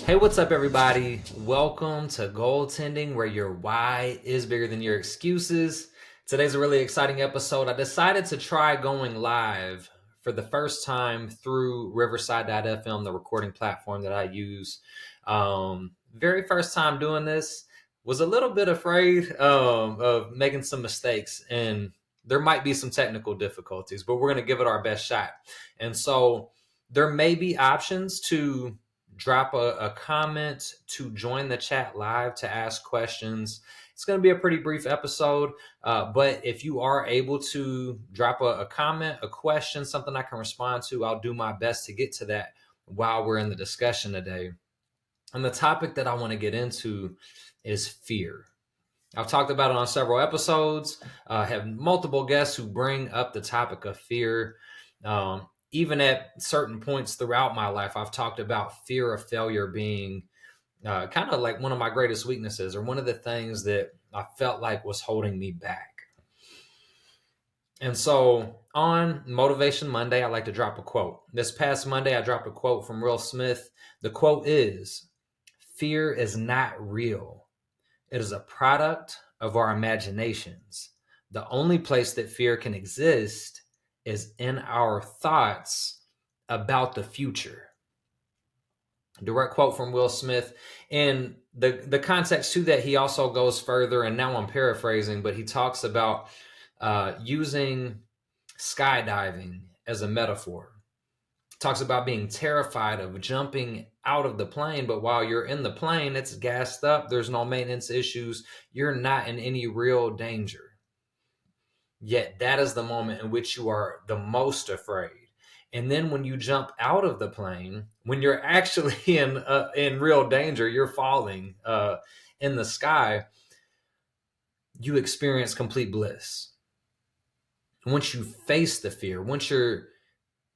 Hey, what's up, everybody? Welcome to Goaltending, where your why is bigger than your excuses. Today's a really exciting episode. I decided to try going live for the first time through Riverside.fm, the recording platform that I use. Very first time doing this. Was a little bit afraid of making some mistakes, and there might be some technical difficulties, but we're going to give it our best shot. And so there may be options to drop a comment, to join the chat live, to ask questions. It's going to be a pretty brief episode, but if you are able to drop a comment, a question, something I can respond to, I'll do my best to get to that while we're in the discussion today. And the topic that I want to get into is fear. I've talked about it on several episodes. I have multiple guests who bring up the topic of fear. Even at certain points throughout my life, I've talked about fear of failure being kind of like one of my greatest weaknesses, or one of the things that I felt like was holding me back. And so on Motivation Monday, I like to drop a quote. This past Monday, I dropped a quote from Will Smith. The quote is, "Fear is not real. It is a product of our imaginations. The only place that fear can exist is in our thoughts about the future." Direct quote from Will Smith. And the context to that, he also goes further, and now I'm paraphrasing, but he talks about using skydiving as a metaphor. Talks about being terrified of jumping out of the plane, but while you're in the plane, it's gassed up, there's no maintenance issues, you're not in any real danger. Yet that is the moment in which you are the most afraid. And then when you jump out of the plane, when you're actually in real danger, you're falling in the sky, you experience complete bliss. Once you face the fear, once you're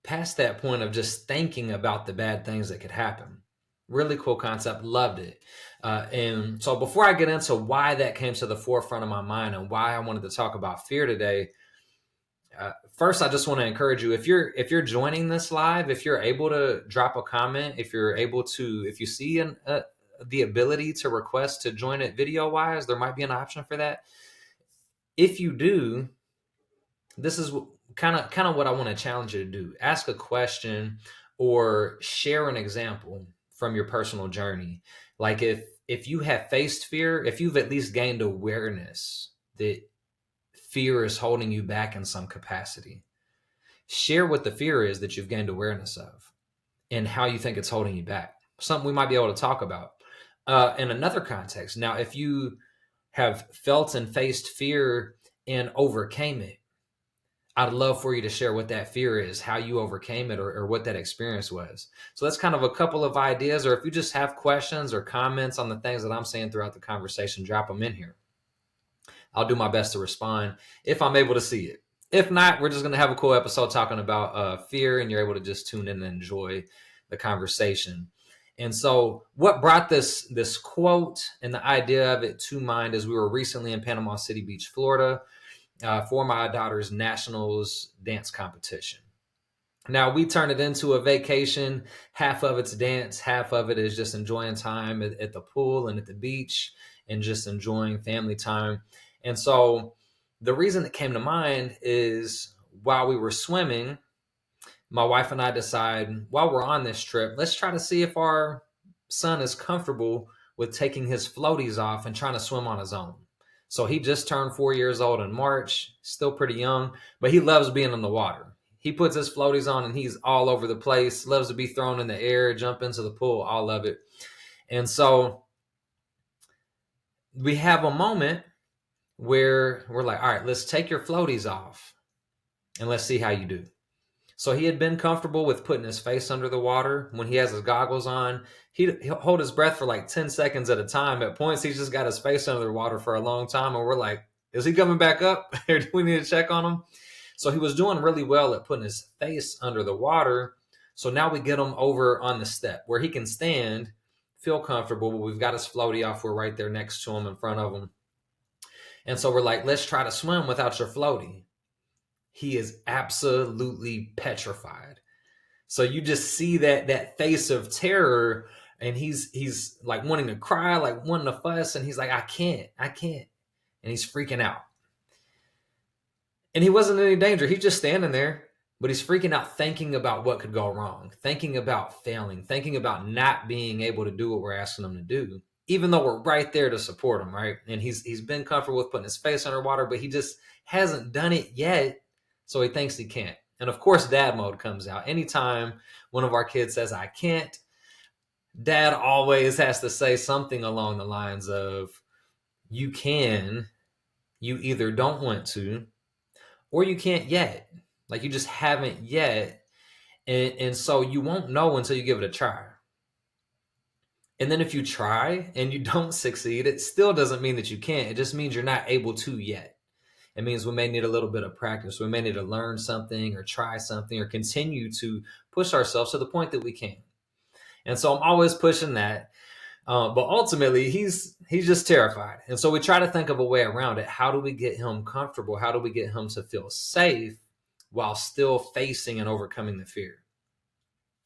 past that point of just thinking about the bad things that could happen. Really cool concept. Loved it. And so before I get into why that came to the forefront of my mind and why I wanted to talk about fear today, first, I just want to encourage you, if you're joining this live, if you're able to drop a comment, if you see the ability to request to join it video wise, there might be an option for that. If you do, this is kind of what I want to challenge you to do. Ask a question or share an example from your personal journey. Like if you have faced fear, if you've at least gained awareness that fear is holding you back in some capacity, share what the fear is that you've gained awareness of and how you think it's holding you back. Something we might be able to talk about. In another context, now, if you have felt and faced fear and overcame it, I'd love for you to share what that fear is, how you overcame it, or what that experience was. So that's kind of a couple of ideas, or if you just have questions or comments on the things that I'm saying throughout the conversation, drop them in here. I'll do my best to respond if I'm able to see it. If not, we're just going to have a cool episode talking about fear, and you're able to just tune in and enjoy the conversation. And so what brought this quote and the idea of it to mind is we were recently in Panama City Beach, Florida, for my daughter's nationals dance competition. Now, we turn it into a vacation. Half of it's dance, half of it is just enjoying time at the pool and at the beach and just enjoying family time. And so the reason it came to mind is while we were swimming, my wife and I decide while we're on this trip, let's try to see if our son is comfortable with taking his floaties off and trying to swim on his own. So he just turned 4 years old in March, still pretty young, but he loves being in the water. He puts his floaties on and he's all over the place, loves to be thrown in the air, jump into the pool, all of it. And so we have a moment where we're like, all right, let's take your floaties off and let's see how you do. So he had been comfortable with putting his face under the water. When he has his goggles on, he'll hold his breath for like 10 seconds at a time. At points, he's just got his face under the water for a long time. And we're like, is he coming back up? Or do we need to check on him? So he was doing really well at putting his face under the water. So now we get him over on the step where he can stand, feel comfortable, but we've got his floaty off. We're right there next to him, in front of him. And so we're like, let's try to swim without your floaty. He is absolutely petrified. So you just see that face of terror and he's like wanting to cry, like wanting to fuss, and he's like, I can't, and he's freaking out. And he wasn't in any danger. He's just standing there, but he's freaking out, thinking about what could go wrong, thinking about failing, thinking about not being able to do what we're asking him to do, even though we're right there to support him, right? And he's been comfortable with putting his face underwater, but he just hasn't done it yet, so he thinks he can't. And of course, dad mode comes out. Anytime one of our kids says, I can't, dad always has to say something along the lines of, you can, you either don't want to, or you can't yet. Like, you just haven't yet. And so you won't know until you give it a try. And then if you try and you don't succeed, it still doesn't mean that you can't. It just means you're not able to yet. It means we may need a little bit of practice. We may need to learn something or try something or continue to push ourselves to the point that we can. And so I'm always pushing that. But ultimately, he's just terrified. And so we try to think of a way around it. How do we get him comfortable? How do we get him to feel safe while still facing and overcoming the fear?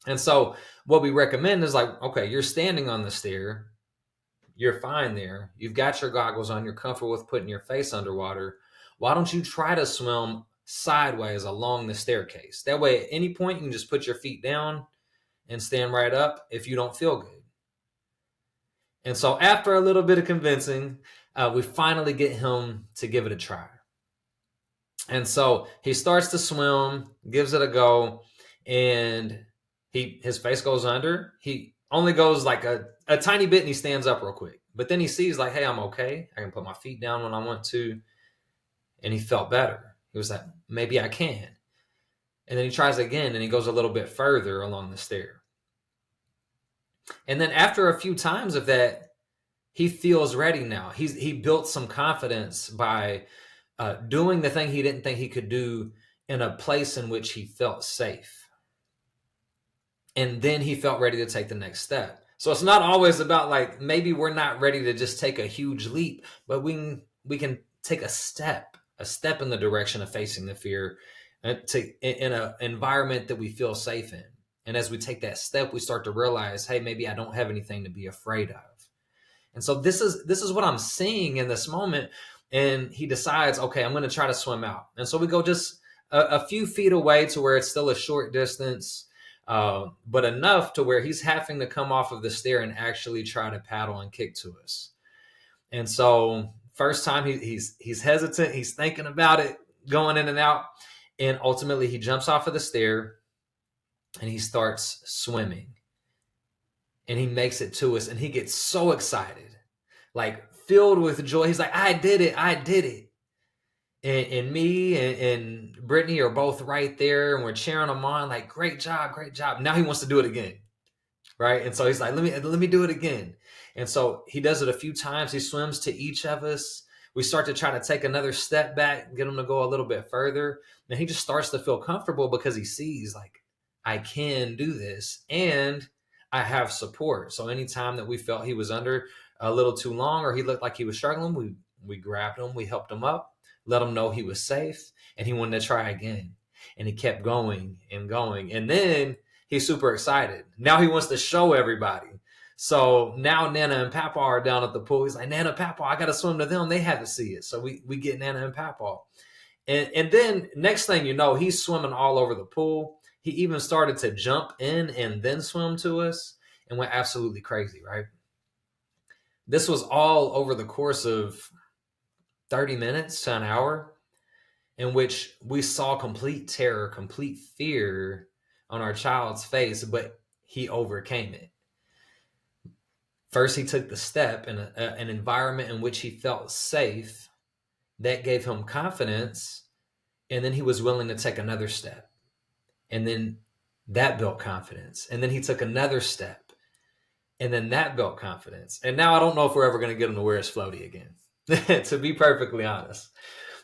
And so what we recommend is like, okay, you're standing on the stair. You're fine there. You've got your goggles on. You're comfortable with putting your face underwater. Why don't you try to swim sideways along the staircase? That way, at any point, you can just put your feet down and stand right up if you don't feel good. And so after a little bit of convincing, we finally get him to give it a try. And so he starts to swim, gives it a go, and his face goes under. He only goes like a tiny bit, and he stands up real quick. But then he sees like, hey, I'm okay. I can put my feet down when I want to. And he felt better. He was like, maybe I can. And then he tries again, and he goes a little bit further along the stair. And then after a few times of that, he feels ready now. He built some confidence by doing the thing he didn't think he could do in a place in which he felt safe. And then he felt ready to take the next step. So it's not always about like, maybe we're not ready to just take a huge leap, but we can take a step in the direction of facing the fear in an environment that we feel safe in. And as we take that step, we start to realize, hey, maybe I don't have anything to be afraid of. And so this is what I'm seeing in this moment. And he decides, okay, I'm going to try to swim out. And so we go just a few feet away to where it's still a short distance, but enough to where he's having to come off of the stair and actually try to paddle and kick to us. And so first time he's hesitant, he's thinking about it, going in and out. And ultimately he jumps off of the stair and he starts swimming. And he makes it to us and he gets so excited, like filled with joy. He's like, I did it. And me and Brittany are both right there and we're cheering him on, like, great job. Now he wants to do it again. Right. And so he's like, let me do it again. And so he does it a few times. He swims to each of us. We start to try to take another step back, get him to go a little bit further. And he just starts to feel comfortable because he sees like, I can do this and I have support. So anytime that we felt he was under a little too long or he looked like he was struggling, we grabbed him, we helped him up, let him know he was safe, and he wanted to try again. And he kept going and going. And then he's super excited. Now he wants to show everybody. So now Nana and Papa are down at the pool. He's like, Nana, Papa, I got to swim to them. They had to see it. So we get Nana and Papa. And then next thing you know, he's swimming all over the pool. He even started to jump in and then swim to us and went absolutely crazy, right? This was all over the course of 30 minutes to an hour, in which we saw complete terror, complete fear on our child's face, but he overcame it. First, he took the step in an environment in which he felt safe. That gave him confidence, and then he was willing to take another step. And then that built confidence. And then he took another step. And then that built confidence. And now I don't know if we're ever going to get him to wear his floaty again, to be perfectly honest.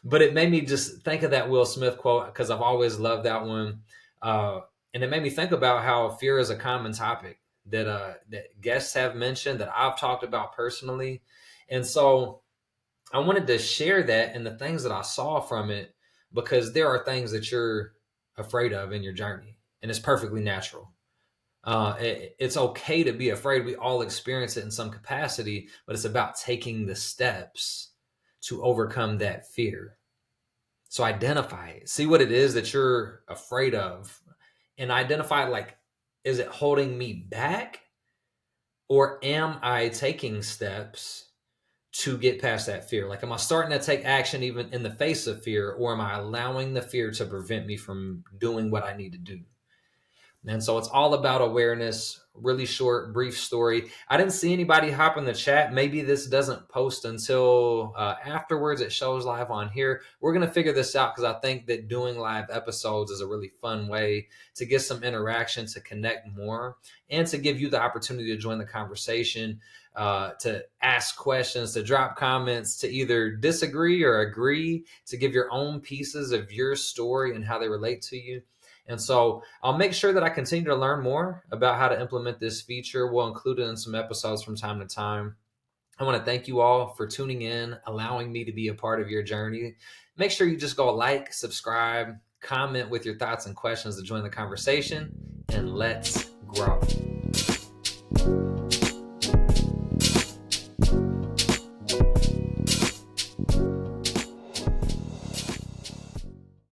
But it made me just think of that Will Smith quote, because I've always loved that one. And it made me think about how fear is a common topic that guests have mentioned, that I've talked about personally. And so I wanted to share that and the things that I saw from it, because there are things that you're afraid of in your journey, and it's perfectly natural. It's okay to be afraid. We all experience it in some capacity, but it's about taking the steps to overcome that fear. So identify it, see what it is that you're afraid of, and identify, like, is it holding me back, or am I taking steps to get past that fear? Like, am I starting to take action even in the face of fear, or am I allowing the fear to prevent me from doing what I need to do? And so it's all about awareness. Really short, brief story. I didn't see anybody hop in the chat. Maybe this doesn't post until afterwards. It shows live on here. We're going to figure this out, because I think that doing live episodes is a really fun way to get some interaction, to connect more, and to give you the opportunity to join the conversation, to ask questions, to drop comments, to either disagree or agree, to give your own pieces of your story and how they relate to you. And so I'll make sure that I continue to learn more about how to implement this feature. We'll include it in some episodes from time to time. I want to thank you all for tuning in, allowing me to be a part of your journey. Make sure you just go like, subscribe, comment with your thoughts and questions to join the conversation, and let's grow.